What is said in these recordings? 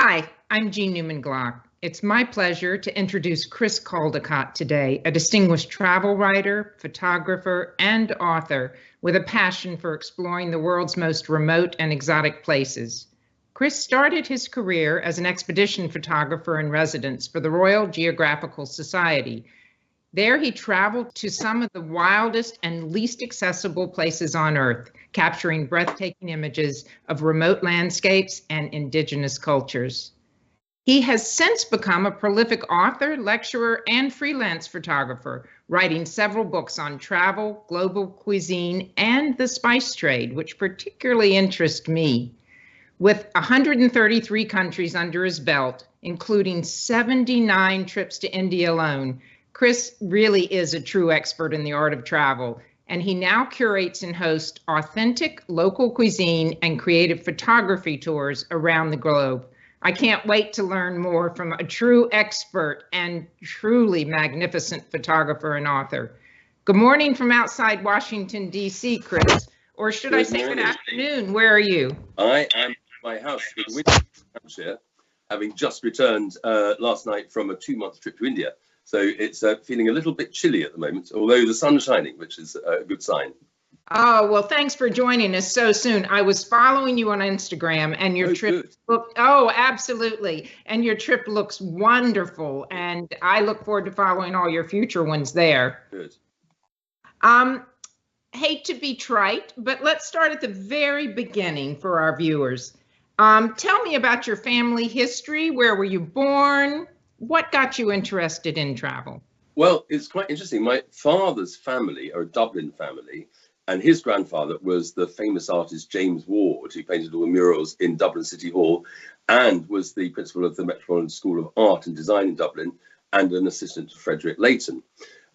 Hi, I'm Jean Newman Glock. It's my pleasure to introduce Chris Caldicott today, a distinguished travel writer, photographer, and author with a passion for exploring the world's most remote and exotic places. Chris started his career as an expedition photographer in residence for the Royal Geographical Society. There he traveled to some of the wildest and least accessible places on Earth, capturing breathtaking images of remote landscapes and indigenous cultures. He has since become a prolific author, lecturer, and freelance photographer, writing several books on travel, global cuisine, and the spice trade, which particularly interest me. With 133 countries under his belt, including 79 trips to India alone, Chris really is a true expert in the art of travel, and he now curates and hosts authentic local cuisine and creative photography tours around the globe. I can't wait to learn more from a true expert and truly magnificent photographer and author. Good morning from outside Washington, D.C., Chris, or should I say good afternoon? Where are you? I am at my house in Windsor, Hampshire, having just returned last night from a 2-month trip to India. So it's feeling a little bit chilly at the moment, although the sun's shining, which is a good sign. Oh, well, thanks for joining us so soon. I was following you on Instagram and your trip looked, absolutely. And your trip looks wonderful. And I look forward to following all your future ones there. Good. Hate to be trite, but let's start at the very beginning for our viewers. Tell me about your family history. Where were you born? What got you interested in travel? Well, it's quite interesting. My father's family are a Dublin family, and his grandfather was the famous artist James Ward, who painted all the murals in Dublin City Hall and was the principal of the Metropolitan School of Art and Design in Dublin and an assistant to Frederick Leighton.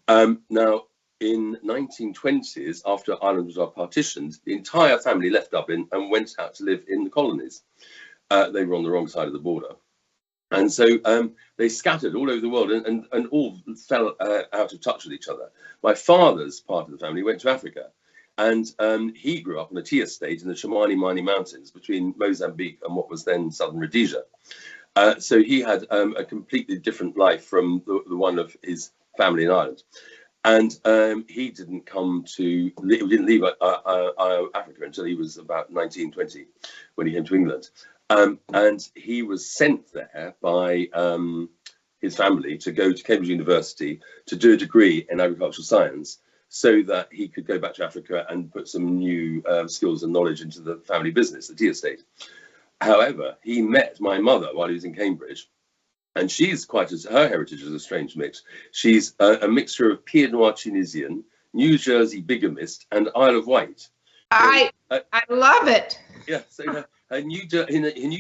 Now, in 1920s, after Ireland was partitioned, the entire family left Dublin and went out to live in the colonies. They were on the wrong side of the border. And so they scattered all over the world and all fell out of touch with each other. My father's part of the family went to Africa, and he grew up on a tea estate in the Chimani-Mani Mountains between Mozambique and what was then southern Rhodesia. So he had a completely different life from the one of his family in Ireland. And he didn't didn't leave Africa until he was about 19, 20, when he came to England. And he was sent there by his family to go to Cambridge University to do a degree in agricultural science so that he could go back to Africa and put some new skills and knowledge into the family business, the tea estate. However, he met my mother while he was in Cambridge, and she's her heritage is a strange mix. She's a mixture of Pied Noir Tunisian, New Jersey bigamist, and Isle of Wight. I love it. Yeah, so her New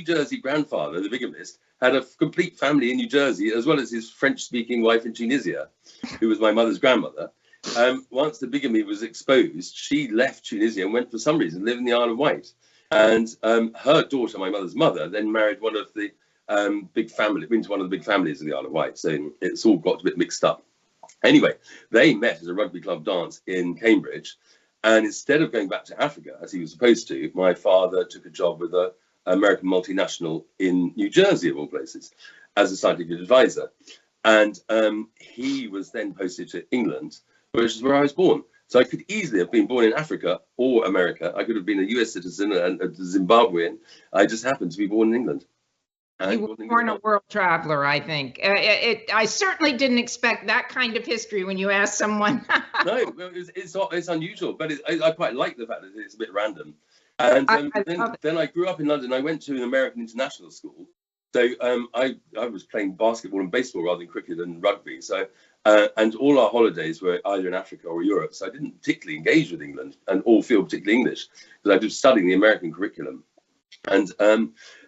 Jersey grandfather, the bigamist, had a complete family in New Jersey, as well as his French-speaking wife in Tunisia, who was my mother's grandmother. Once the bigamy was exposed, she left Tunisia and went, for some reason, to live in the Isle of Wight. And her daughter, my mother's mother, then married one of the big families in the Isle of Wight. So it's all got a bit mixed up. Anyway, they met at a rugby club dance in Cambridge. And instead of going back to Africa, as he was supposed to, my father took a job with an American multinational in New Jersey, of all places, as a scientific advisor. And he was then posted to England, which is where I was born. So I could easily have been born in Africa or America. I could have been a US citizen and a Zimbabwean. I just happened to be born in England. You were born a world traveler, I think. I certainly didn't expect that kind of history when you asked someone. No, it's unusual, but I quite like the fact that it's a bit random. And then I grew up in London. I went to an American international school. So I was playing basketball and baseball rather than cricket and rugby. So and all our holidays were either in Africa or Europe. So I didn't particularly engage with England and all feel particularly English because I was studying the American curriculum. And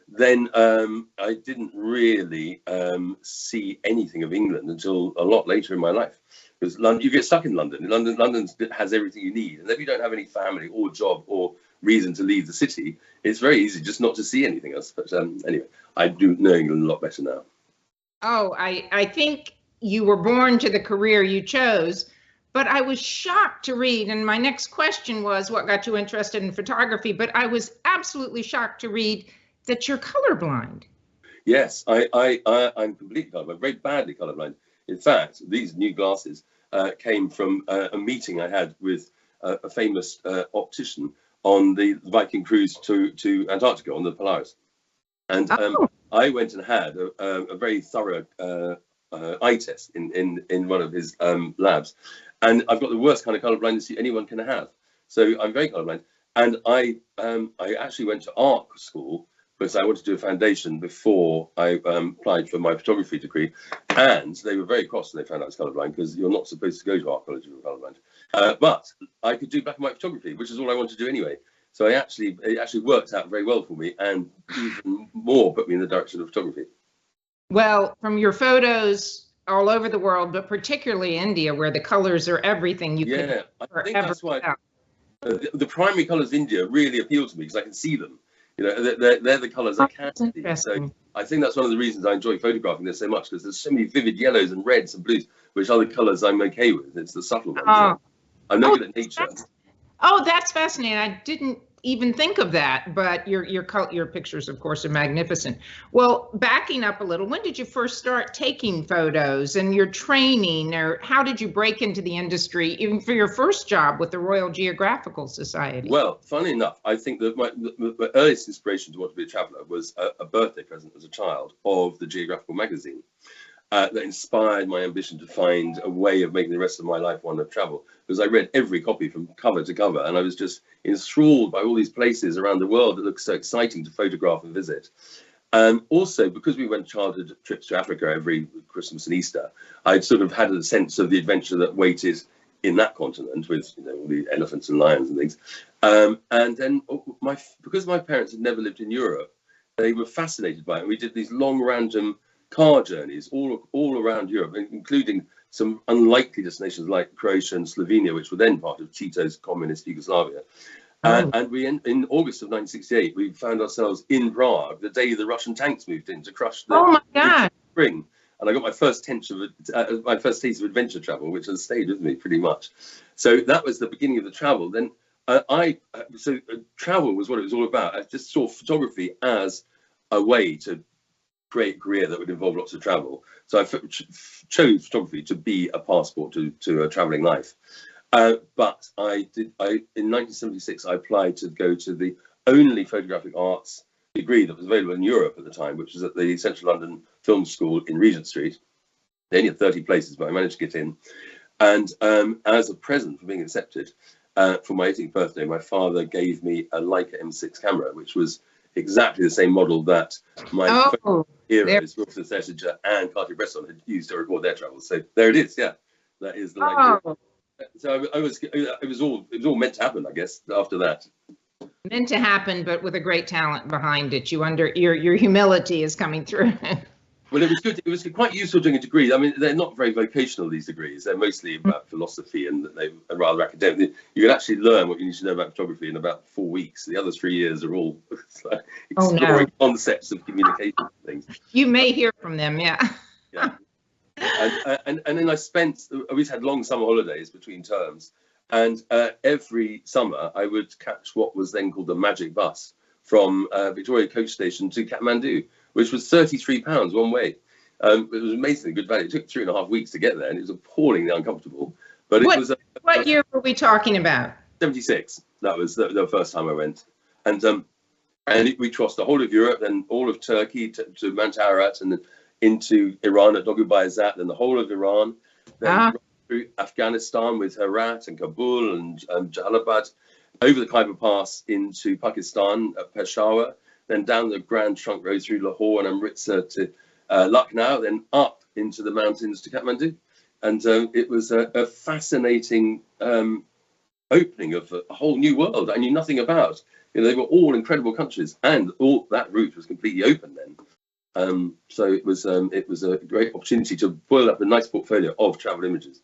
then I didn't really see anything of England until a lot later in my life, because you get stuck in London. London has everything you need, and if you don't have any family or job or reason to leave the city, it's very easy just not to see anything else. But anyway, I do know England a lot better now. Oh, I think you were born to the career you chose, but I was shocked to read, and my next question was what got you interested in photography, but I was absolutely shocked to read that you're colorblind. Yes, I'm completely colorblind, very badly colorblind. In fact, these new glasses came from a meeting I had with a famous optician on the Viking cruise to Antarctica on the Polaris. And I went and had a very thorough eye test in one of his labs. And I've got the worst kind of colorblindness anyone can have. So I'm very colorblind. And I actually went to art school because I wanted to do a foundation before I applied for my photography degree. And they were very cross when they found out I was colorblind, because you're not supposed to go to art college if you're colorblind. But I could do black and white photography, which is all I wanted to do anyway. So it actually worked out very well for me, and even more put me in the direction of photography. Well, from your photos all over the world, but particularly India, where the colors are everything you could I think that's why the primary colors of India really appeal to me, because I can see them. You know, they're the colors I can see. So I think that's one of the reasons I enjoy photographing this so much, because there's so many vivid yellows and reds and blues, which are the colors I'm okay with. It's the subtle ones. I'm no good at nature. That's fascinating. I didn't even think of that, but your pictures, of course, are magnificent. Well, backing up a little, when did you first start taking photos, and your training, or how did you break into the industry, even for your first job with the Royal Geographical Society? Well, funny enough, I think that my earliest inspiration to want to be a traveller was a birthday present as a child of the Geographical magazine. That inspired my ambition to find a way of making the rest of my life one of travel, because I read every copy from cover to cover, and I was just enthralled by all these places around the world that looked so exciting to photograph and visit. Also, because we went childhood trips to Africa every Christmas and Easter, I'd sort of had a sense of the adventure that waited in that continent, with all the elephants and lions and things. And then because my parents had never lived in Europe, they were fascinated by it. And we did these long random car journeys all around Europe, including some unlikely destinations like Croatia and Slovenia, which were then part of Tito's communist Yugoslavia. And we, in August of 1968, we found ourselves in Prague the day the Russian tanks moved in to crush the spring. And I got my first taste of adventure travel, which has stayed with me pretty much. So that was the beginning of the travel. Then travel was what it was all about. I just saw photography as a way to create a career that would involve lots of travel. So I chose photography to be a passport to a traveling life. But in 1976, I applied to go to the only photographic arts degree that was available in Europe at the time, which was at the Central London Film School in Regent Street. They only had 30 places, but I managed to get in. And as a present for being accepted, for my 18th birthday, my father gave me a Leica M6 camera, which was exactly the same model that my heroes, Wilson Thesiger and Cartier-Bresson, had used to record their travels. So there it is. Yeah, that is the Leica. So it was all meant to happen, I guess. After that, meant to happen, but with a great talent behind it. Your humility is coming through. Well, it was good. It was quite useful doing a degree. I mean, they're not very vocational, these degrees. They're mostly about philosophy, and they're rather academic. You can actually learn what you need to know about photography in about 4 weeks. The other 3 years are all exploring concepts of communication and things. You may hear from them, yeah. And then we had long summer holidays between terms, and every summer I would catch what was then called the magic bus from Victoria Coach Station to Kathmandu, which was £33 one way. It was amazingly good value. It took 3.5 weeks to get there, and it was appallingly uncomfortable. But what year were we talking about? 76. That was the first time I went, and we crossed the whole of Europe, then all of Turkey to Mount Ararat, and then into Iran at Dogu Bayazat, then the whole of Iran, then through Afghanistan with Herat and Kabul and Jalalabad, over the Khyber Pass into Pakistan at Peshawar, then down the Grand Trunk Road through Lahore and Amritsar to Lucknow, then up into the mountains to Kathmandu. And it was a fascinating opening of a whole new world I knew nothing about. They were all incredible countries, and all that route was completely open then. So it was a great opportunity to build up a nice portfolio of travel images.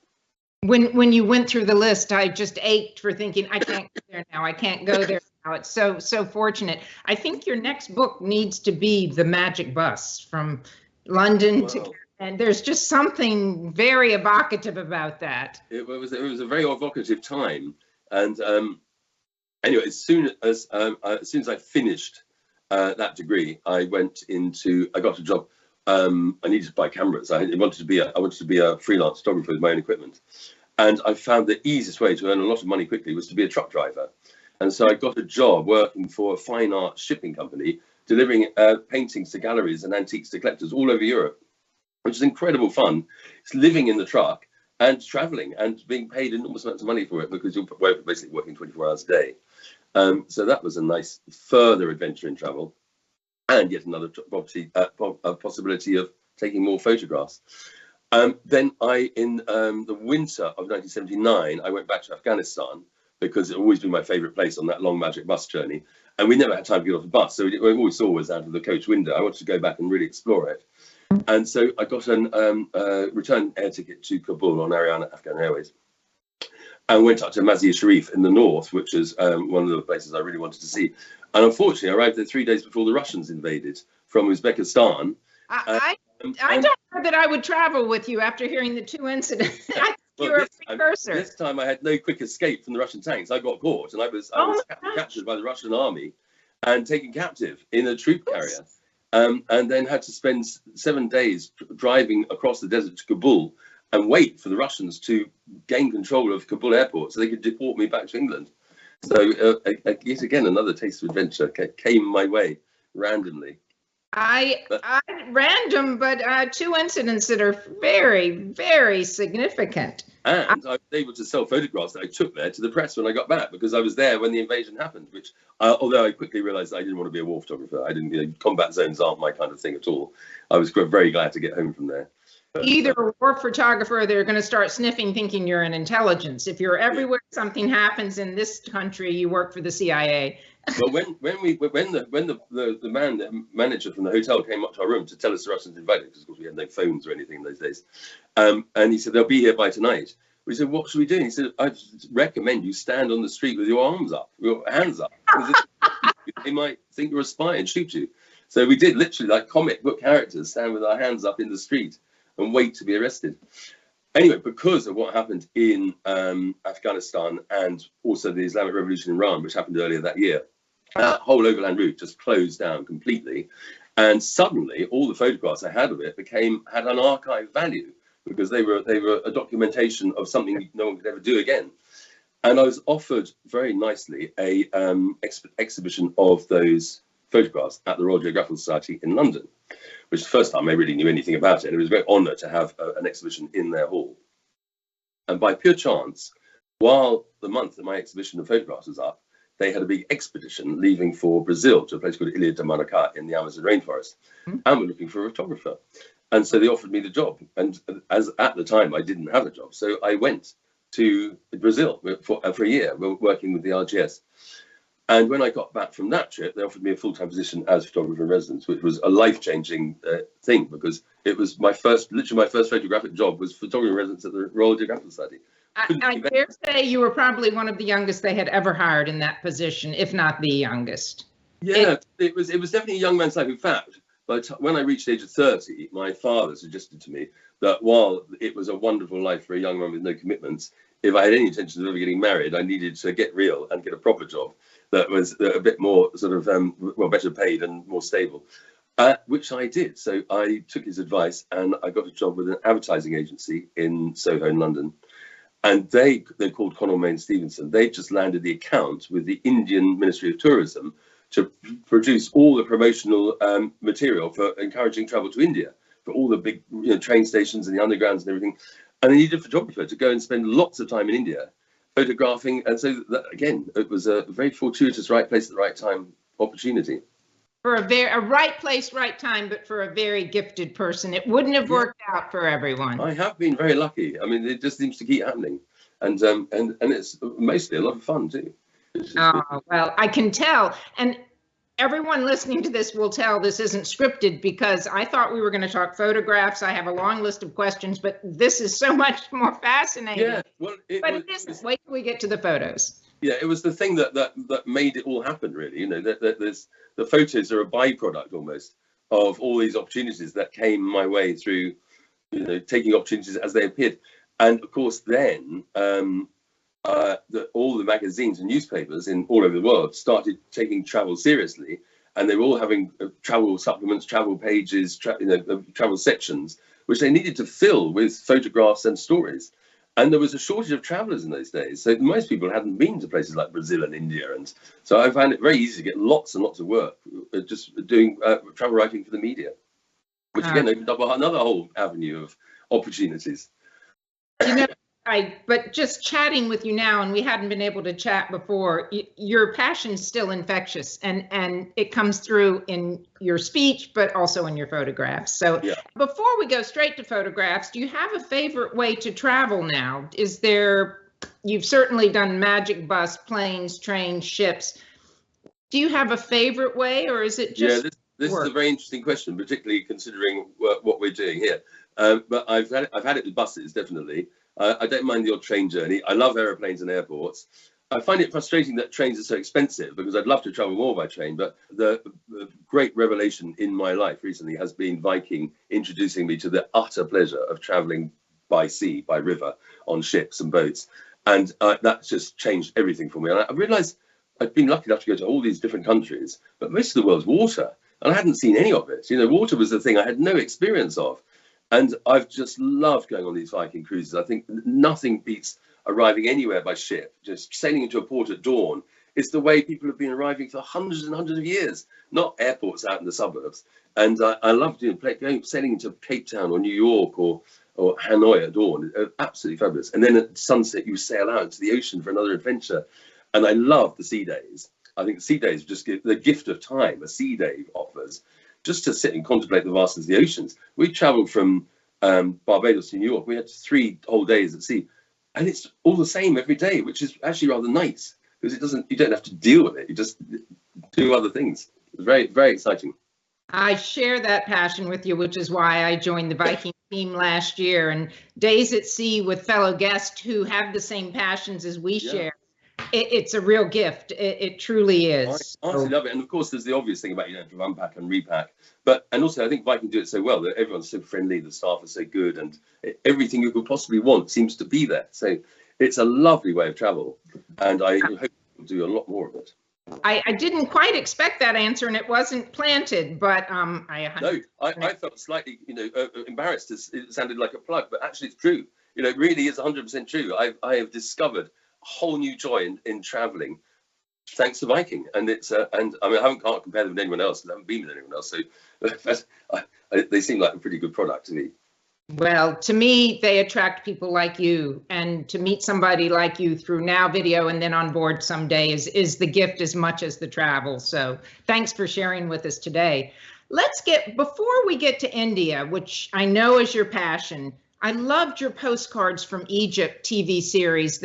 When you went through the list, I just ached for thinking, I can't go there now. I can't go there now. It's so fortunate. I think your next book needs to be The Magic Bus from London to, and there's just something very evocative about that. It was a very evocative time, and anyway, as soon as I finished that degree, I got a job. I needed to buy cameras. I wanted to be a freelance photographer with my own equipment. And I found the easiest way to earn a lot of money quickly was to be a truck driver. And so I got a job working for a fine art shipping company, delivering paintings to galleries and antiques to collectors all over Europe, which is incredible fun. It's living in the truck and traveling and being paid enormous amounts of money for it, because you're basically working 24 hours a day. So that was a nice further adventure in travel, and yet another possibility of taking more photographs. Then in the winter of 1979, I went back to Afghanistan, because it always been my favourite place on that long magic bus journey. And we never had time to get off the bus, so we always saw was out of the coach window. I wanted to go back and really explore it. And so I got a return air ticket to Kabul on Afghan Airways, and went up to Mazar-e-Sharif in the north, which is one of the places I really wanted to see. And unfortunately, I arrived there 3 days before the Russians invaded from Uzbekistan. I don't know that I would travel with you after hearing the two incidents. You're a precursor. This time I had no quick escape from the Russian tanks. I got caught, and I was captured by the Russian army and taken captive in a troop carrier, and then had to spend 7 days driving across the desert to Kabul and wait for the Russians to gain control of Kabul airport so they could deport me back to England. So yet again, another taste of adventure came my way randomly. Random, but two incidents that are very, very significant. And I was able to sell photographs that I took there to the press when I got back, because I was there when the invasion happened, which, although I quickly realized I didn't want to be a war photographer. I didn't, combat zones aren't my kind of thing at all. I was very glad to get home from there. Either a war photographer, or they're going to start sniffing, thinking you're an intelligence. If you're everywhere, something happens in this country, you work for the CIA. Well, when the manager from the hotel came up to our room to tell us the Russians invited, because of course we had no phones or anything in those days, and he said they'll be here by tonight. We said, what should we do? And he said, I recommend you stand on the street with your arms up, your hands up. They might think you're a spy and shoot you. So we did, literally like comic book characters, stand with our hands up in the street and wait to be arrested. Anyway, because of what happened in Afghanistan, and also the Islamic Revolution in Iran, which happened earlier that year, that whole overland route just closed down completely. And suddenly all the photographs I had of it had an archive value, because they were a documentation of something no one could ever do again. And I was offered very nicely a exhibition of those photographs at the Royal Geographical Society in London, which is the first time I really knew anything about it. And it was a great honour to have an exhibition in their hall. And by pure chance, while the month that my exhibition of photographs was up, they had a big expedition leaving for Brazil to a place called Ilha de Maracá in the Amazon rainforest, and were looking for a photographer. And so they offered me the job. And as at the time, I didn't have a job. So I went to Brazil for a year, working with the RGS. And when I got back from that trip, they offered me a full-time position as photographer in residence, which was a life-changing thing, because it was literally my first photographic job was photography in residence at the Royal Geographical Society. I dare say you were probably one of the youngest they had ever hired in that position, if not the youngest. Yeah, it was definitely a young man's life. In fact, when I reached the age of 30, my father suggested to me that while it was a wonderful life for a young man with no commitments, if I had any intentions of ever getting married, I needed to get real and get a proper job that was a bit more sort of, better paid and more stable, which I did. So I took his advice and I got a job with an advertising agency in Soho in London. And they're called Connell Main Stevenson. They just landed the account with the Indian Ministry of Tourism to produce all the promotional material for encouraging travel to India, for all the big train stations and the undergrounds and everything. And they needed a photographer to go and spend lots of time in India photographing. And so that, again, it was a very fortuitous right place at the right time opportunity. For a right place, right time, but for a very gifted person. It wouldn't have worked out for everyone. I have been very lucky. I mean, it just seems to keep happening. And it's mostly a lot of fun too. Well, I can tell. And everyone listening to this will tell this isn't scripted, because I thought we were going to talk photographs. I have a long list of questions, but this is so much more fascinating. Yeah, well, it isn't. Wait till we get to the photos. Yeah, it was the thing that made it all happen, really. There's the photos are a byproduct almost of all these opportunities that came my way through, taking opportunities as they appeared. And of course, then all the magazines and newspapers all over the world started taking travel seriously, and they were all having travel supplements, travel pages, travel sections, which they needed to fill with photographs and stories. And there was a shortage of travelers in those days. So most people hadn't been to places like Brazil and India. And so I found it very easy to get lots and lots of work just doing travel writing for the media, which again opened up another whole avenue of opportunities. You know, but just chatting with you now, and we hadn't been able to chat before, your passion's still infectious, and it comes through in your speech, but also in your photographs. So yeah. Before we go straight to photographs, do you have a favorite way to travel now? You've certainly done magic bus, planes, trains, ships. Do you have a favorite way, or is it just this is a very interesting question, particularly considering what we're doing here. But I've had it with buses, definitely. I don't mind the odd train journey. I love aeroplanes and airports. I find it frustrating that trains are so expensive, because I'd love to travel more by train. But the great revelation in my life recently has been Viking introducing me to the utter pleasure of traveling by sea, by river, on ships and boats. And that's just changed everything for me. And I realized I'd been lucky enough to go to all these different countries, but most of the world's water, and I hadn't seen any of it. Water was the thing I had no experience of. And I've just loved going on these Viking cruises. I think nothing beats arriving anywhere by ship, just sailing into a port at dawn. It's the way people have been arriving for hundreds and hundreds of years, not airports out in the suburbs. And I love sailing into Cape Town or New York or Hanoi at dawn. Absolutely fabulous. And then at sunset, you sail out into the ocean for another adventure. And I love the sea days. I think the sea days just give the gift of time a sea day offers, just to sit and contemplate the vastness of the oceans. We travelled from Barbados to New York. We had 3 whole days at sea, and it's all the same every day, which is actually rather nice, because you don't have to deal with it. You just do other things. It's very, very exciting. I share that passion with you, which is why I joined the Viking team last year, and days at sea with fellow guests who have the same passions as we share. It's a real gift. It truly is. I honestly love it. And of course, there's the obvious thing about to unpack and repack. And also, I think Viking do it so well that everyone's so friendly, the staff are so good, and everything you could possibly want seems to be there. So it's a lovely way of travel, and I hope we'll do a lot more of it. I didn't quite expect that answer, and it wasn't planted, but I felt slightly embarrassed. It sounded like a plug, but actually it's true. It really is 100% true. I have discovered whole new joy in traveling thanks to Viking, and I can't compare them with anyone else, because I haven't been with anyone else, so they seem like a pretty good product to me. Well, to me, they attract people like you, and to meet somebody like you through now video and then on board someday is the gift as much as the travel. So thanks for sharing with us today. Before we get to India, which I know is your passion, I loved your postcards from Egypt TV series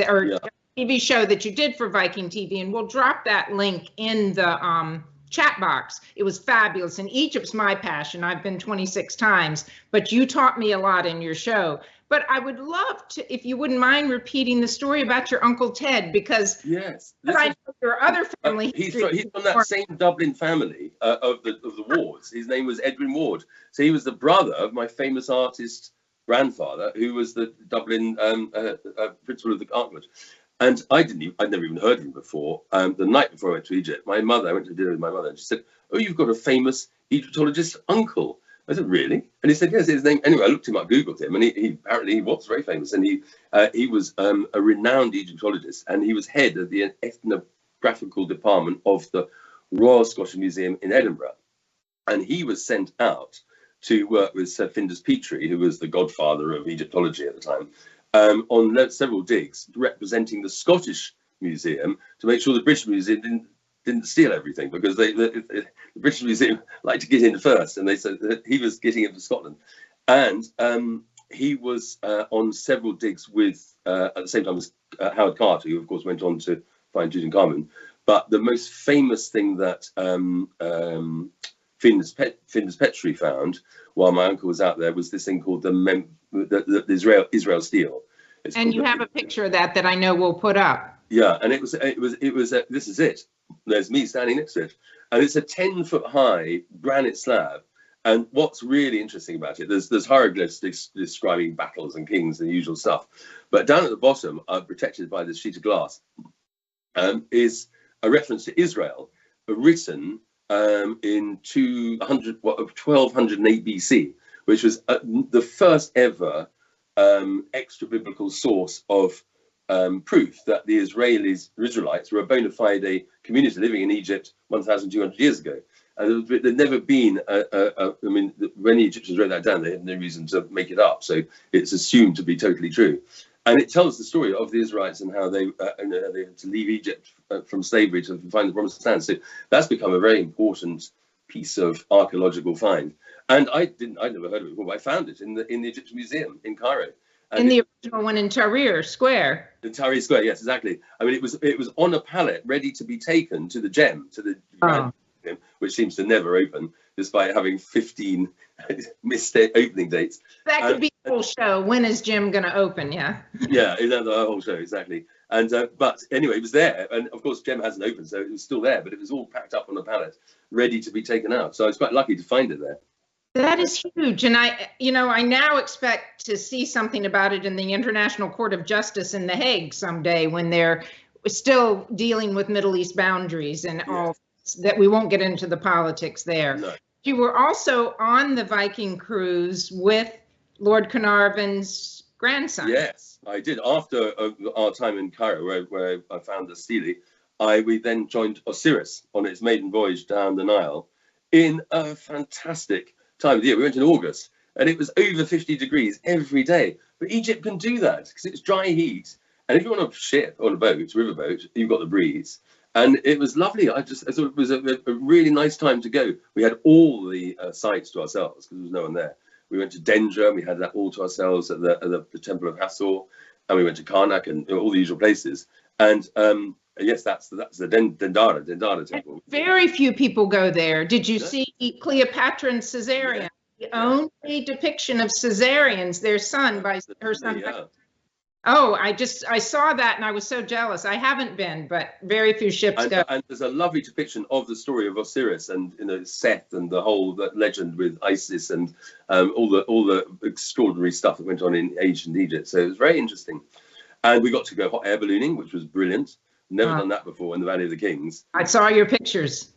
TV show that you did for Viking.TV, and we'll drop that link in the chat box. It was fabulous, and Egypt's my passion. I've been 26 times, but you taught me a lot in your show. But I would love to, if you wouldn't mind repeating the story about your Uncle Ted, because I know your other family. He's from that same Dublin family of the Wards. His name was Edwin Ward. So he was the brother of my famous artist grandfather, who was the Dublin principal of the art college. And I'd never even heard of him before. The night before I went to Egypt, I went to dinner with my mother, and she said, "Oh, you've got a famous Egyptologist uncle." I said, "Really?" And he said, "Yes, his name." Anyway, I looked him up, Googled him, and he apparently was very famous. And he was a renowned Egyptologist, and he was head of the ethnographical department of the Royal Scottish Museum in Edinburgh. And he was sent out to work with Sir Findus Petrie, who was the godfather of Egyptology at the time, on several digs representing the Scottish Museum, to make sure the British Museum didn't steal everything, because the British Museum liked to get in first, and they said that he was getting in for Scotland. And he was on several digs with, at the same time as Howard Carter, who of course went on to find Tutankhamun. But the most famous thing that Findus Petrie found while my uncle was out there was this thing called the Israel steel. And you have a picture of that I know we'll put up. Yeah, and it was this is it. There's me standing next to it, and it's a 10-foot high granite slab. And what's really interesting about it, there's hieroglyphs describing battles and kings and the usual stuff, but down at the bottom, protected by this sheet of glass, is a reference to Israel, written in 1208 BC, which was the first ever extra biblical source of proof that the Israelites were a bona fide community living in Egypt 1,200 years ago. And there'd never been, I mean, when the Egyptians wrote that down, they had no reason to make it up. So it's assumed to be totally true. And it tells the story of the Israelites and how they had to leave Egypt from slavery to find the promised land. So that's become a very important piece of archaeological find. And I'd never heard of it before, but I found it in the Egyptian Museum in Cairo. And in the original one in Tahrir Square. In Tahrir Square, yes, exactly. I mean, it was on a pallet ready to be taken to the gem, to the Grand Museum, which seems to never open, despite having 15 missed opening dates. That could be the whole show. When is Jim going to open? Yeah. Yeah, the whole show, exactly. And but anyway, it was there, and of course, Gem hasn't opened, so it was still there, but it was all packed up on a pallet, ready to be taken out. So I was quite lucky to find it there. That is huge, and I now expect to see something about it in the International Court of Justice in The Hague someday, when they're still dealing with Middle East boundaries and all that. We won't get into the politics there. No. You were also on the Viking cruise with Lord Carnarvon's grandson. Yes, I did. After our time in Cairo, where I found the stele, we then joined Osiris on its maiden voyage down the Nile in a fantastic time of the year. We went in August, and it was over 50 degrees every day. But Egypt can do that because it's dry heat. And if you're on a ship, on a boat, riverboat, you've got the breeze. And it was lovely. I thought it was a really nice time to go. We had all the sites to ourselves because there was no one there. We went to Dendra, and we had that all to ourselves at the Temple of Hathor, and we went to Karnak and all the usual places. And yes, that's the Dendara temple. Very few people go there. Did you see Cleopatra and Caesarion? The only depiction of Caesarions, their son by her son. Yeah. Oh, I saw that and I was so jealous. I haven't been, but very few ships go. And there's a lovely depiction of the story of Osiris and Seth and the whole legend with Isis and all the extraordinary stuff that went on in ancient Egypt. So it was very interesting. And we got to go hot air ballooning, which was brilliant. Never done that before in the Valley of the Kings. I saw your pictures.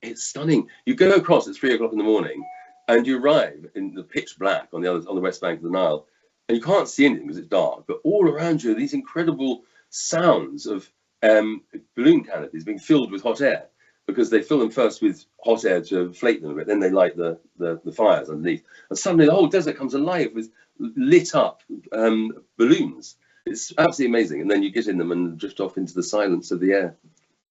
It's stunning. You go across at 3 o'clock in the morning and you arrive in the pitch black on the west bank of the Nile. And you can't see anything because it's dark, but all around you are these incredible sounds of balloon canopies being filled with hot air, because they fill them first with hot air to inflate them a bit, then they light the fires underneath. And suddenly the whole desert comes alive with lit up balloons. It's absolutely amazing. And then you get in them and drift off into the silence of the air.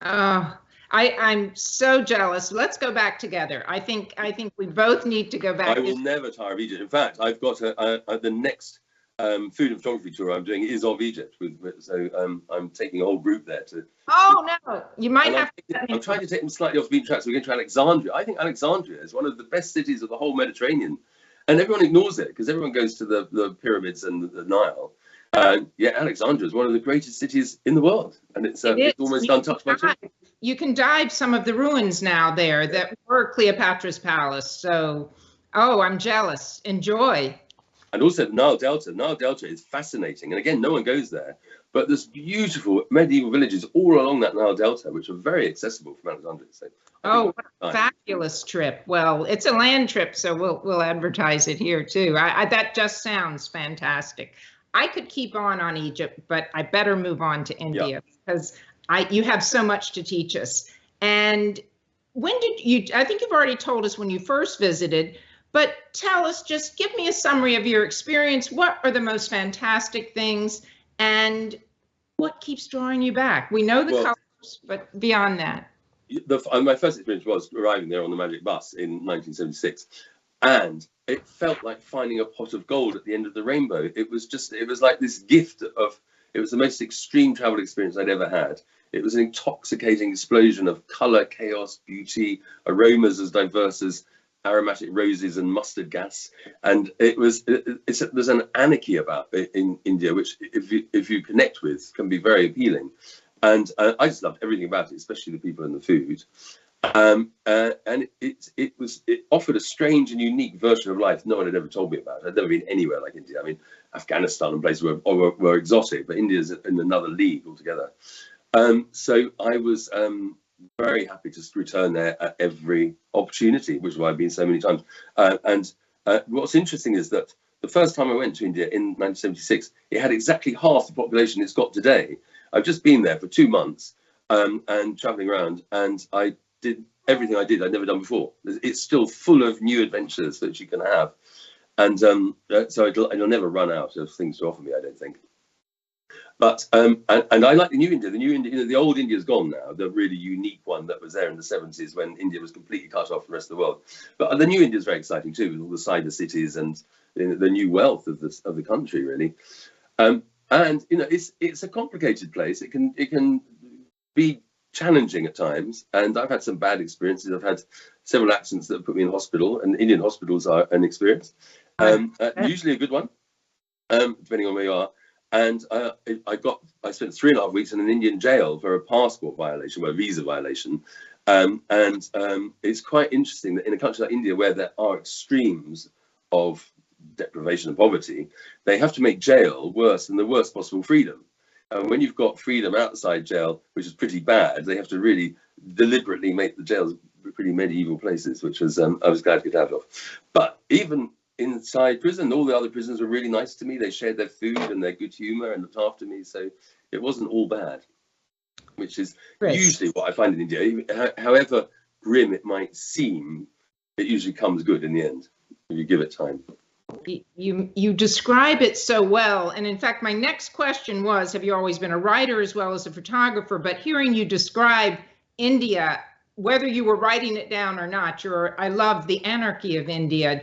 I'm so jealous. Let's go back together. I think we both need to go back. I will never tire of Egypt. In fact, I've got the next food and photography tour I'm doing is of Egypt, so I'm taking a whole group there to. Oh no, you might have. I'm trying to take them slightly off the beaten track, so we're going to Alexandria. I think Alexandria is one of the best cities of the whole Mediterranean, and everyone ignores it because everyone goes to the pyramids and the Nile. Alexandria is one of the greatest cities in the world, and it's almost untouched by time. You can dive some of the ruins now there that were Cleopatra's palace. So, I'm jealous. Enjoy. And also the Nile Delta. Nile Delta is fascinating. And again, no one goes there. But there's beautiful medieval villages all along that Nile Delta, which are very accessible from Alexandria. So what a fabulous trip. Well, it's a land trip, so we'll advertise it here too. That just sounds fantastic. I could keep on Egypt, but I better move on to India because you have so much to teach us. And when did you, I think you've already told us when you first visited, but tell us, just give me a summary of your experience. What are the most fantastic things and what keeps drawing you back? We know the colors, but beyond that. My first experience was arriving there on the Magic Bus in 1976. And it felt like finding a pot of gold at the end of the rainbow. It was like this gift it was the most extreme travel experience I'd ever had. It was an intoxicating explosion of color, chaos, beauty, aromas as diverse as aromatic roses and mustard gas. And there's an anarchy about it in India, which if you connect with, can be very appealing. And I just loved everything about it, especially the people and the food. And it offered a strange and unique version of life no one had ever told me about. I'd never been anywhere like India. I mean, Afghanistan and places were exotic, but India's in another league altogether. So I was very happy to return there at every opportunity, which is why I've been so many times. What's interesting is that the first time I went to India in 1976, it had exactly half the population it's got today. I've just been there for 2 months and traveling around, and I did everything I'd never done before. It's still full of new adventures that you can have. And so it'll never run out of things to offer me, I don't think. But and I like the new India. The new India, the old India's gone now. The really unique one that was there in the 70s when India was completely cut off from the rest of the world. But the new India is very exciting too, with all the cyber cities and the new wealth of the country, really. And it's a complicated place. It can be challenging at times, and I've had some bad experiences. I've had several accidents that have put me in hospital, and Indian hospitals are an experience. Usually a good one, depending on where you are. And I spent 3.5 weeks in an Indian jail for a passport violation, or a visa violation. It's quite interesting that in a country like India, where there are extremes of deprivation and poverty, they have to make jail worse than the worst possible freedom. And when you've got freedom outside jail, which is pretty bad, they have to really deliberately make the jails pretty medieval places, which was I was glad to get out of. But even inside prison, all the other prisoners were really nice to me. They shared their food and their good humour and looked after me, so it wasn't all bad, which is usually what I find in India. However grim it might seem, it usually comes good in the end if you give it time. You describe it so well, and in fact my next question was, have you always been a writer as well as a photographer? But hearing you describe India, whether you were writing it down or not, I love the anarchy of India.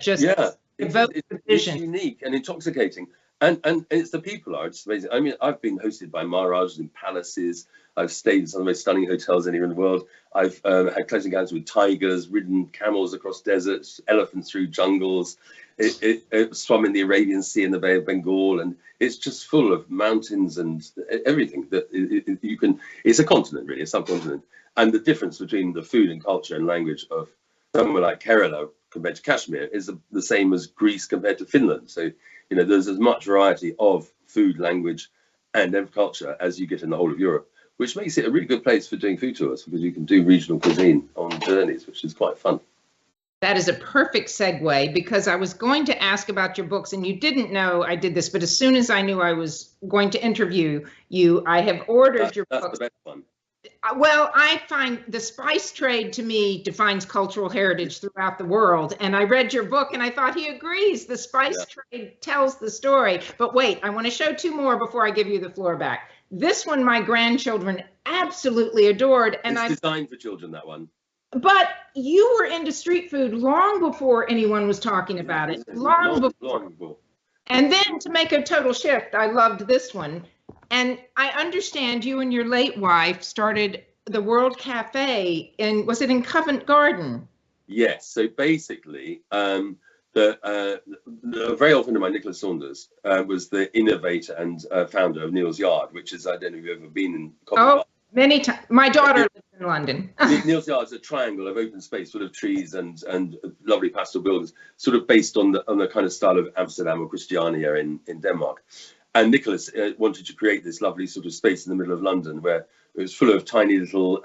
It's unique and intoxicating, and it's the people are just amazing. I mean, I've been hosted by Maharajas in palaces. I've stayed in some of the most stunning hotels anywhere in the world. I've had close encounters with tigers, ridden camels across deserts, elephants through jungles. It swum in the Arabian Sea and the Bay of Bengal, and it's just full of mountains and everything that you can. It's a continent, really, a subcontinent. And the difference between the food and culture and language of somewhere like Kerala compared to Kashmir is the same as Greece compared to Finland. So, there's as much variety of food, language, and culture as you get in the whole of Europe, which makes it a really good place for doing food tours, because you can do regional cuisine on journeys, which is quite fun. That is a perfect segue, because I was going to ask about your books, and you didn't know I did this, but as soon as I knew I was going to interview you, I have ordered your books. That's the best one. Well, I find the spice trade, to me, defines cultural heritage throughout the world. And I read your book and I thought he agrees. The spice trade tells the story. But wait, I want to show 2 more before I give you the floor back. This one, my grandchildren absolutely adored. And it's designed for children, that one. But you were into street food long before anyone was talking about it. Long before. And then to make a total shift, I loved this one. And I understand you and your late wife started the World Cafe was it in Covent Garden? Yes. So basically, a very old friend of mine, Nicholas Saunders, was the innovator and founder of Neal's Yard, which is, I don't know if you've ever been in Covent Garden. Many times. My daughter lives in London. Neal's Yard is a triangle of open space, full of trees and lovely pastoral buildings, sort of based on the kind of style of Amsterdam or Christiania in Denmark. And Nicholas wanted to create this lovely sort of space in the middle of London where it was full of tiny little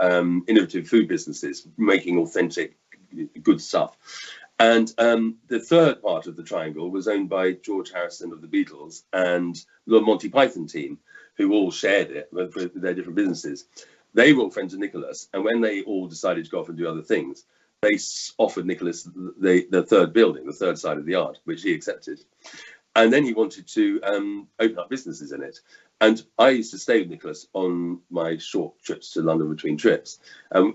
innovative food businesses making authentic, good stuff. And the third part of the triangle was owned by George Harrison of the Beatles and the Monty Python team, who all shared it with their different businesses. They were all friends of Nicholas, and when they all decided to go off and do other things, they offered Nicholas the third building, the third side of the yard, which he accepted. And then he wanted to open up businesses in it. And I used to stay with Nicholas on my short trips to London between trips.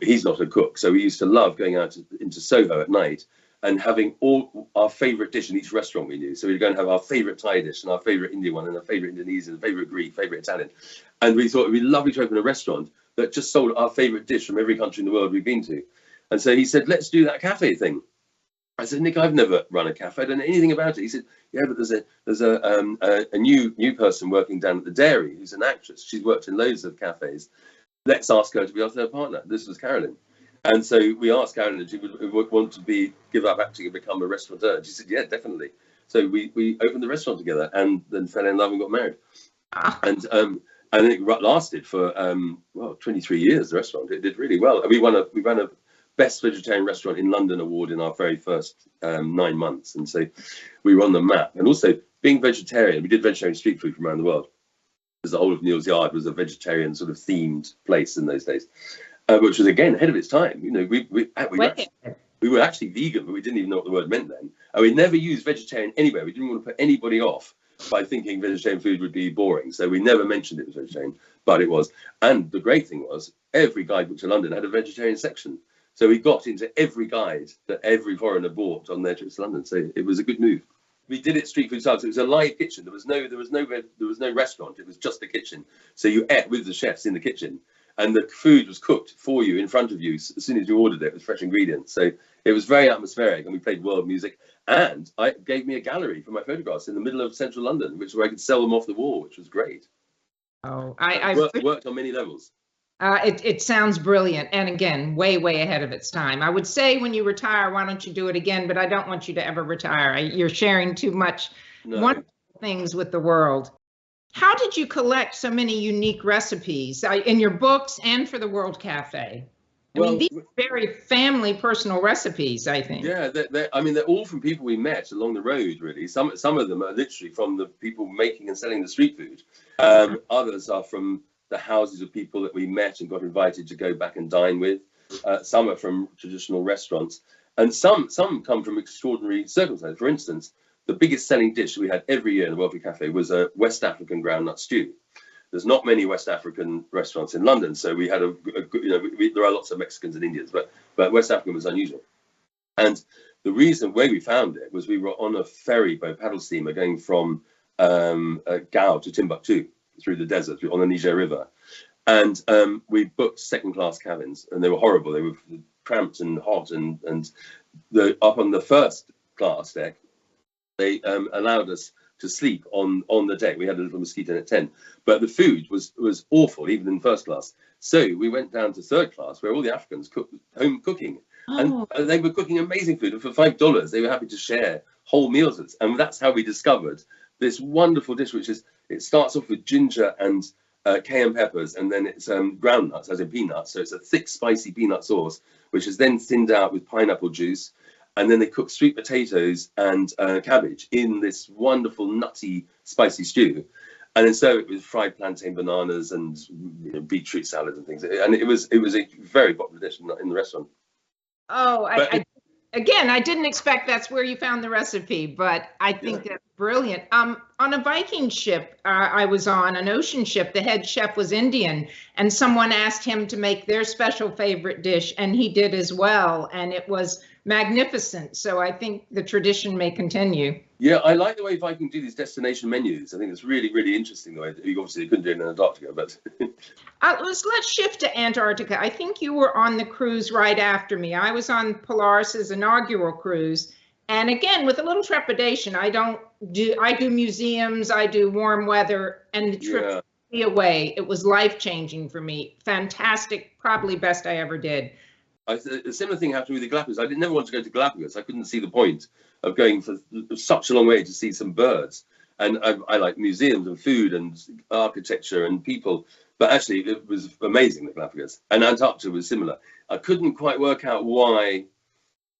He's not a cook, so we used to love going out into Soho at night and having all our favourite dish in each restaurant we knew. So we'd go and have our favourite Thai dish and our favourite Indian one and our favourite Indonesian, favourite Greek, favourite Italian. And we thought it'd be lovely to open a restaurant that just sold our favourite dish from every country in the world we've been to. And so he said, let's do that cafe thing. I said, Nick, I've never run a cafe. I don't know anything about it. He said, yeah, but there's a new person working down at the dairy who's an actress. She's worked in loads of cafes. Let's ask her to be our third partner. This was Carolyn. And so we asked Carolyn if she would want to give up acting and become a restaurateur. She said, yeah, definitely. So we opened the restaurant together and then fell in love and got married. And it lasted for 23 years. The restaurant, it did really well. We won a best vegetarian restaurant in London award in our very first 9 months, and so we were on the map. And also being vegetarian, we did vegetarian street food from around the world, because the whole of Neal's Yard was a vegetarian sort of themed place in those days, which was again ahead of its time. You know, we were actually vegan, but we didn't even know what the word meant then. And we never used vegetarian anywhere. We didn't want to put anybody off by thinking vegetarian food would be boring, so we never mentioned it was vegetarian, but it was. And the great thing was, every guidebook to London had a vegetarian section, so we got into every guide that every foreigner bought on their trips to London. So it was a good move. We did it street food style. So it was a live kitchen. There was no restaurant. It was just a kitchen. So you ate with the chefs in the kitchen, and the food was cooked for you in front of you as soon as you ordered it with fresh ingredients. So it was very atmospheric, and we played world music. And it gave me a gallery for my photographs in the middle of central London, where I could sell them off the wall, which was great. Oh, I worked on many levels. It sounds brilliant. And again, way ahead of its time. I would say when you retire, why don't you do it again? But I don't want you to ever retire. You're sharing too much wonderful things with the world. How did you collect so many unique recipes in your books and for the World Cafe? I mean, these are very family, personal recipes, I think. Yeah, they're all from people we met along the road, really. Some of them are literally from the people making and selling the street food. Others are from the houses of people that we met and got invited to go back and dine with. Some are from traditional restaurants, and some come from extraordinary circumstances. For instance, the biggest selling dish we had every year in the World Cafe was a West African groundnut stew. There's not many West African restaurants in London, so we had there are lots of Mexicans and Indians, but West African was unusual. And the way we found it was we were on a ferry boat, paddle steamer, going from Gao to Timbuktu through the desert on the Niger River, and we booked second-class cabins, and they were horrible. They were cramped and hot, and up on the first class deck, they allowed us to sleep on the deck. We had a little mosquito net tent, but the food was awful, even in first class. So we went down to third class, where all the Africans cooked home cooking, and they were cooking amazing food. And for $5, they were happy to share whole meals with us. And that's how we discovered this wonderful dish, which is, it starts off with ginger and cayenne peppers, and then it's groundnuts, as in peanuts. So it's a thick, spicy peanut sauce, which is then thinned out with pineapple juice. And then they cook sweet potatoes and cabbage in this wonderful, nutty, spicy stew. And then serve it with fried plantain, bananas, and beetroot salad and things. And it was a very popular dish in the restaurant. Oh, I didn't expect that's where you found the recipe, but I think that's brilliant. On a Viking ship I was on, an ocean ship, the head chef was Indian, and someone asked him to make their special favorite dish, and he did as well, and it was magnificent. So I think the tradition may continue. Yeah, I like the way Viking do these destination menus. I think it's really, really interesting the way that you obviously couldn't do it in Antarctica, but let's shift to Antarctica. I think you were on the cruise right after me. I was on Polaris's inaugural cruise, and again with a little trepidation. I do museums, I do warm weather, and the trip away, it was life-changing for me. Fantastic, probably best I ever did. A similar thing happened with the Galapagos. I never wanted to go to Galapagos. I couldn't see the point of going for such a long way to see some birds. And I like museums and food and architecture and people. But actually, it was amazing, the Galapagos. And Antarctica was similar. I couldn't quite work out why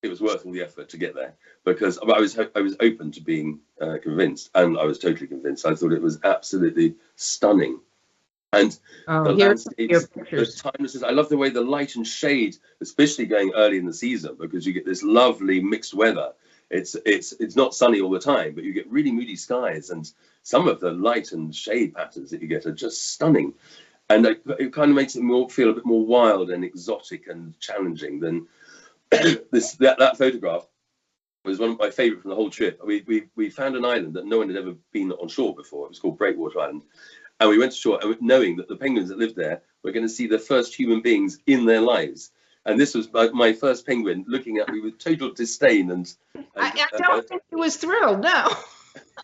it was worth all the effort to get there, because I was open to being convinced, and I was totally convinced. I thought it was absolutely stunning. And the landscapes, the timelessness. I love the way the light and shade, especially going early in the season, because you get this lovely mixed weather. It's not sunny all the time, but you get really moody skies, and some of the light and shade patterns that you get are just stunning. And it kind of makes it feel a bit more wild and exotic and challenging than that photograph was one of my favorite from the whole trip. We found an island that no one had ever been on shore before. It was called Breakwater Island. And we went to shore, knowing that the penguins that lived there were going to see their first human beings in their lives. And this was my first penguin looking at me with total disdain. And I don't think he was thrilled, no.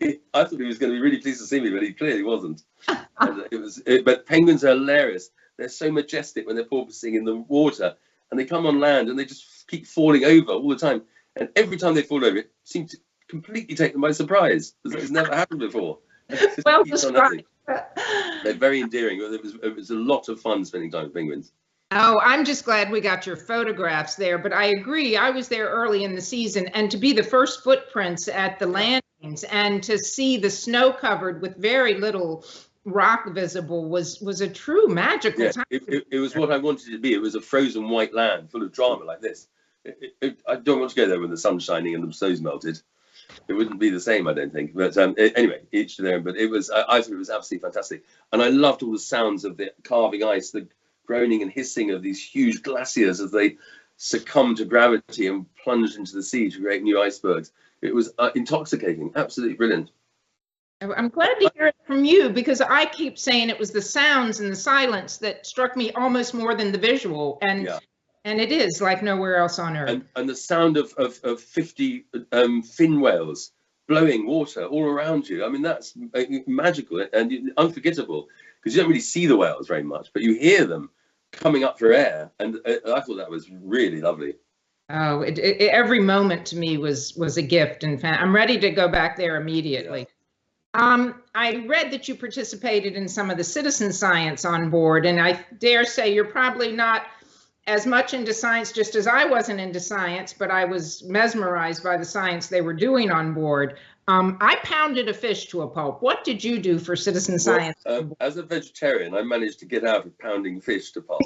I thought he was going to be really pleased to see me, but he clearly wasn't. But penguins are hilarious. They're so majestic when they're porpoising in the water, and they come on land and they just keep falling over all the time. And every time they fall over, it seems to completely take them by surprise. It's never happened before. Well described. They're very endearing. It was a lot of fun spending time with penguins. Oh, I'm just glad we got your photographs there. But I agree, I was there early in the season, and to be the first footprints at the landings and to see the snow covered with very little rock visible was a true magical time. It was what I wanted it to be. It was a frozen white land full of drama like this. I don't want to go there when the sun's shining and the snow's melted. It wouldn't be the same, I don't think. But anyway, each to their own. But it was, I thought it was absolutely fantastic. And I loved all the sounds of the carving ice, the groaning and hissing of these huge glaciers as they succumb to gravity and plunge into the sea to create new icebergs. It was intoxicating, absolutely brilliant. I'm glad to hear it from you, because I keep saying it was the sounds and the silence that struck me almost more than the visual. And it is like nowhere else on Earth. And the sound of 50 fin whales blowing water all around you. I mean, that's magical and unforgettable, because you don't really see the whales very much, but you hear them coming up for air. And I thought that was really lovely. Oh, every moment to me was a gift. And I'm ready to go back there immediately. Yeah. I read that you participated in some of the citizen science on board, and I dare say you're probably not as much into science just as I wasn't into science, but I was mesmerized by the science they were doing on board. I pounded a fish to a pulp. What did you do for citizen science? As a vegetarian, I managed to get out of pounding fish to pulp.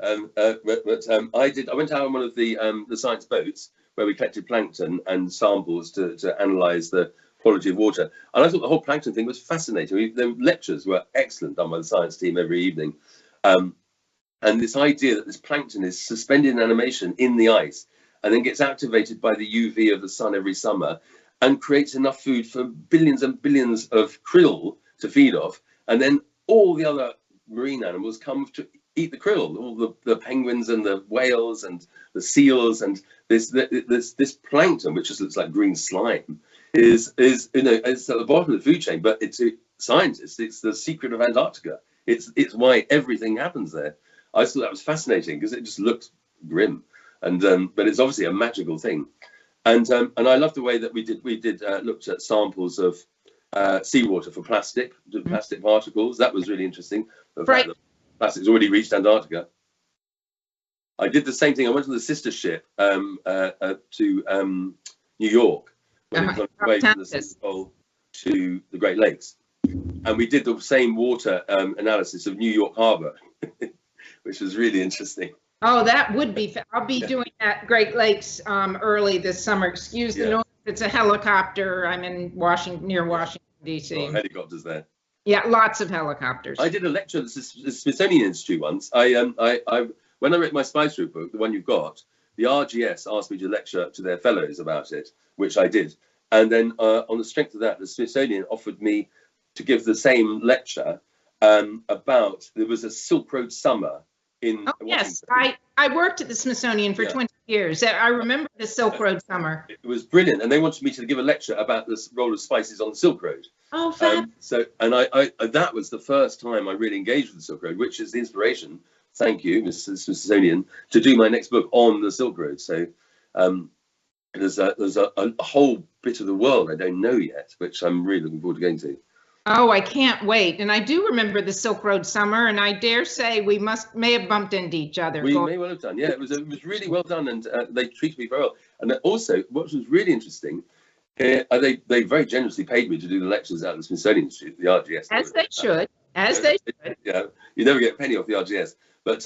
I went out on one of the science boats where we collected plankton and samples to analyze the quality of water. And I thought the whole plankton thing was fascinating. The lectures were excellent, done by the science team every evening. And this idea that this plankton is suspended in animation in the ice and then gets activated by the UV of the sun every summer and creates enough food for billions and billions of krill to feed off. And then all the other marine animals come to eat the krill, all the penguins and the whales and the seals, and this plankton, which just looks like green slime, is it's at the bottom of the food chain, but it's scientists. It's the secret of Antarctica. It's why everything happens there. I thought that was fascinating because it just looked grim, and but it's obviously a magical thing. And I love the way that we looked at samples of seawater for plastic particles. That was really interesting. The fact that plastic's already reached Antarctica. I did the same thing. I went on the sister ship to New York when it was on the way from the South Pole to the Great Lakes, and we did the same water analysis of New York Harbor, which was really interesting. Oh, that would be. I'll be doing that Great Lakes early this summer. Excuse the noise. It's a helicopter. I'm in near Washington, D.C. Oh, helicopters there. Yeah, lots of helicopters. I did a lecture at the Smithsonian Institute once. When I wrote my Spice Route book, the one you've got, the RGS asked me to lecture to their fellows about it, which I did. And then on the strength of that, the Smithsonian offered me to give the same lecture about, there was a Silk Road summer in Washington. Yes, I worked at the Smithsonian for 20 years. I remember the Silk Road summer. It was brilliant, and they wanted me to give a lecture about the role of spices on the Silk Road. Oh, fabulous. That was the first time I really engaged with the Silk Road, which is the inspiration, thank you, Mr. Smithsonian, to do my next book on the Silk Road. So there's a whole bit of the world I don't know yet, which I'm really looking forward to going to. Oh, I can't wait. And I do remember the Silk Road summer, and I dare say we may have bumped into each other. We may well have done. Yeah, it was really well done, and they treated me very well. And also, what was really interesting, they very generously paid me to do the lectures at the Smithsonian Institute, the RGS. As they should. Yeah, you never get a penny off the RGS. But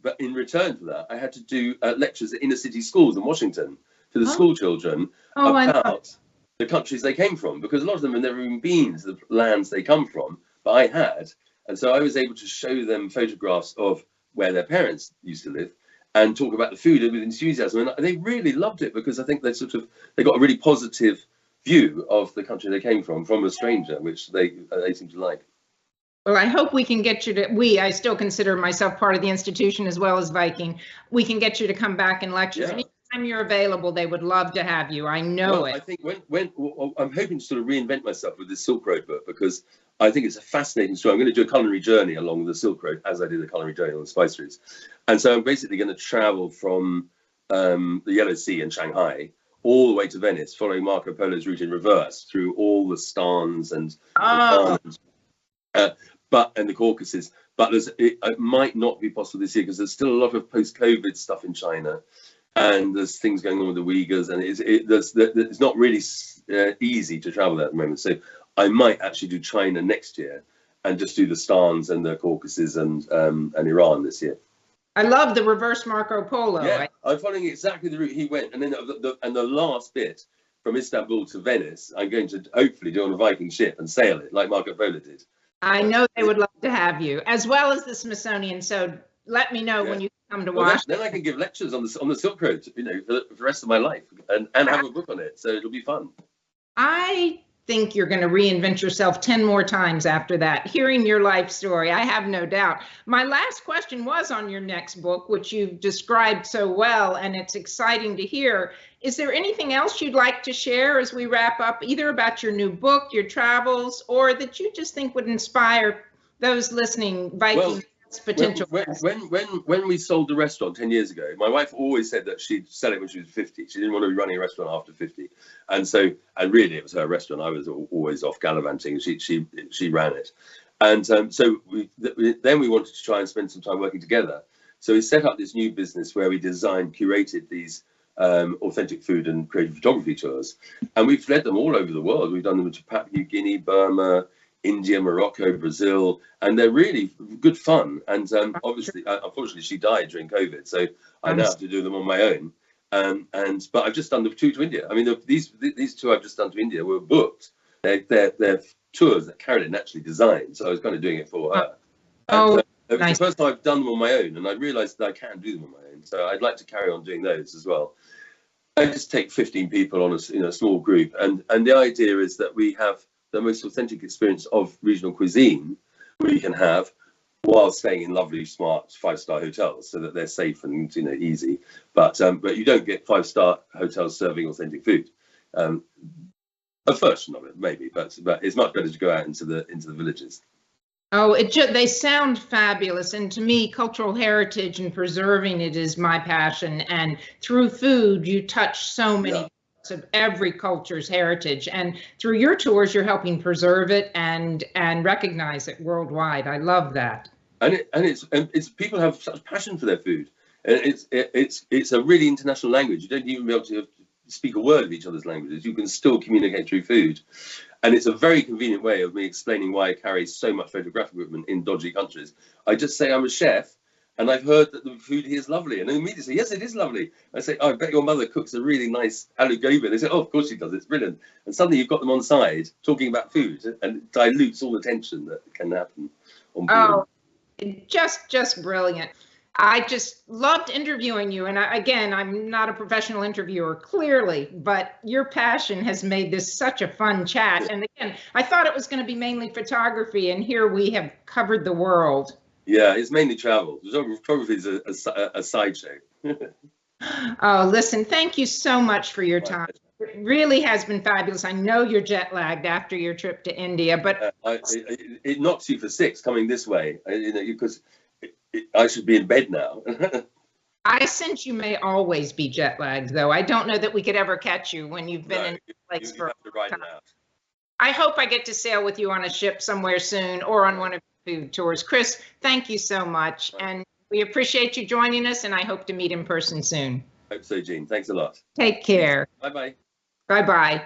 but in return for that, I had to do lectures at inner city schools in Washington to the school children about the countries they came from, because a lot of them have never even been to the lands they come from, but I had. And so I was able to show them photographs of where their parents used to live and talk about the food with enthusiasm. And they really loved it, because I think they got a really positive view of the country they came from a stranger, which they seem to like. Well, I hope we can get you to, I still consider myself part of the institution as well as Viking. We can get you to come back and lecture. Yeah. Anytime you're available, they would love to have you. I know it. I think when I'm hoping to sort of reinvent myself with this Silk Road book, because I think it's a fascinating story. I'm going to do a culinary journey along the Silk Road, as I did a culinary journey on the spice routes. And so I'm basically going to travel from the Yellow Sea in Shanghai all the way to Venice, following Marco Polo's route in reverse through all the stans and and the Caucasus. But it might not be possible this year because there's still a lot of post-COVID stuff in China, and there's things going on with the Uyghurs, and it's not really easy to travel there at the moment. So I might actually do China next year and just do the Stans and the Caucasus and Iran this year. I love the reverse Marco Polo. Yeah, I'm following exactly the route he went, and then the last bit from Istanbul to Venice, I'm going to hopefully do on a Viking ship and sail it like Marco Polo did. I know they would love to have you, as well as the Smithsonian. So let me know when you come to watch. Then I can give lectures on the Silk Road, for the rest of my life, and have a book on it. So it'll be fun. I think you're going to reinvent yourself 10 more times after that. Hearing your life story, I have no doubt. My last question was on your next book, which you've described so well, and it's exciting to hear. Is there anything else you'd like to share as we wrap up, either about your new book, your travels, or that you just think would inspire those listening Viking potential? When we sold the restaurant 10 years ago, my wife always said that she'd sell it when she was 50. She didn't want to be running a restaurant after 50. And really it was her restaurant. I was always off gallivanting. She ran it. And so then we wanted to try and spend some time working together. So we set up this new business where we curated these authentic food and creative photography tours. And we've led them all over the world. We've done them to Papua New Guinea, Burma, India, Morocco, Brazil, and they're really good fun. And obviously, unfortunately, she died during COVID, so I now have to do them on my own. But I've just done the two to India. I mean, these two I've just done to India were booked. They're tours that Carolyn actually designed, so I was kind of doing it for her. It was the first time I've done them on my own, and I realised that I can do them on my own. So I'd like to carry on doing those as well. I just take 15 people on a small group, and the idea is that we have the most authentic experience of regional cuisine we can have while staying in lovely, smart 5-star hotels, so that they're safe and easy. But you don't get 5-star hotels serving authentic food. A version of it, maybe, but it's much better to go out into the villages. Oh, they sound fabulous. And to me, cultural heritage and preserving it is my passion. And through food, you touch so many parts of every culture's heritage. And through your tours, you're helping preserve it and recognize it worldwide. I love that. And it's people have such passion for their food. And it's a really international language. You don't even be able to speak a word of each other's languages. You can still communicate through food. And it's a very convenient way of me explaining why I carry so much photographic equipment in dodgy countries. I just say I'm a chef, and I've heard that the food here is lovely. And they immediately say, yes, it is lovely. I say, oh, I bet your mother cooks a really nice aloo gobi. They say, oh, of course she does. It's brilliant. And suddenly you've got them on side talking about food, and it dilutes all the tension that can happen on board. Oh, just brilliant. I just loved interviewing you. And again, I'm not a professional interviewer, clearly, but your passion has made this such a fun chat. And again, I thought it was going to be mainly photography, and here we have covered the world. Yeah, it's mainly travel. Photography is a sideshow. Oh, listen, thank you so much for your time. It really has been fabulous. I know you're jet lagged after your trip to India, but it knocks you for six coming this way, because I should be in bed now. I sense you may always be jet lagged, though. I don't know that we could ever catch you when you've been in place for a long time. I hope I get to sail with you on a ship somewhere soon, or on one of your food tours. Chris, thank you so much. And we appreciate you joining us, and I hope to meet in person soon. Hope so, Jean. Thanks a lot. Take care. Bye-bye. Bye-bye.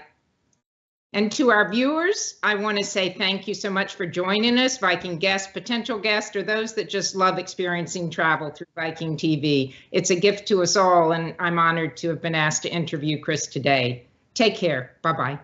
And to our viewers, I want to say thank you so much for joining us, Viking guests, potential guests, or those that just love experiencing travel through Viking TV. It's a gift to us all, and I'm honored to have been asked to interview Chris today. Take care. Bye-bye.